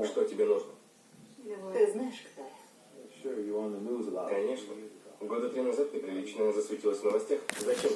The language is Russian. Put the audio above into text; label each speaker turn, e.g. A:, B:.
A: Что тебе нужно?
B: Ты знаешь, кто я?
A: Конечно. Года 3 назад ты прилично засветилась в новостях. Зачем?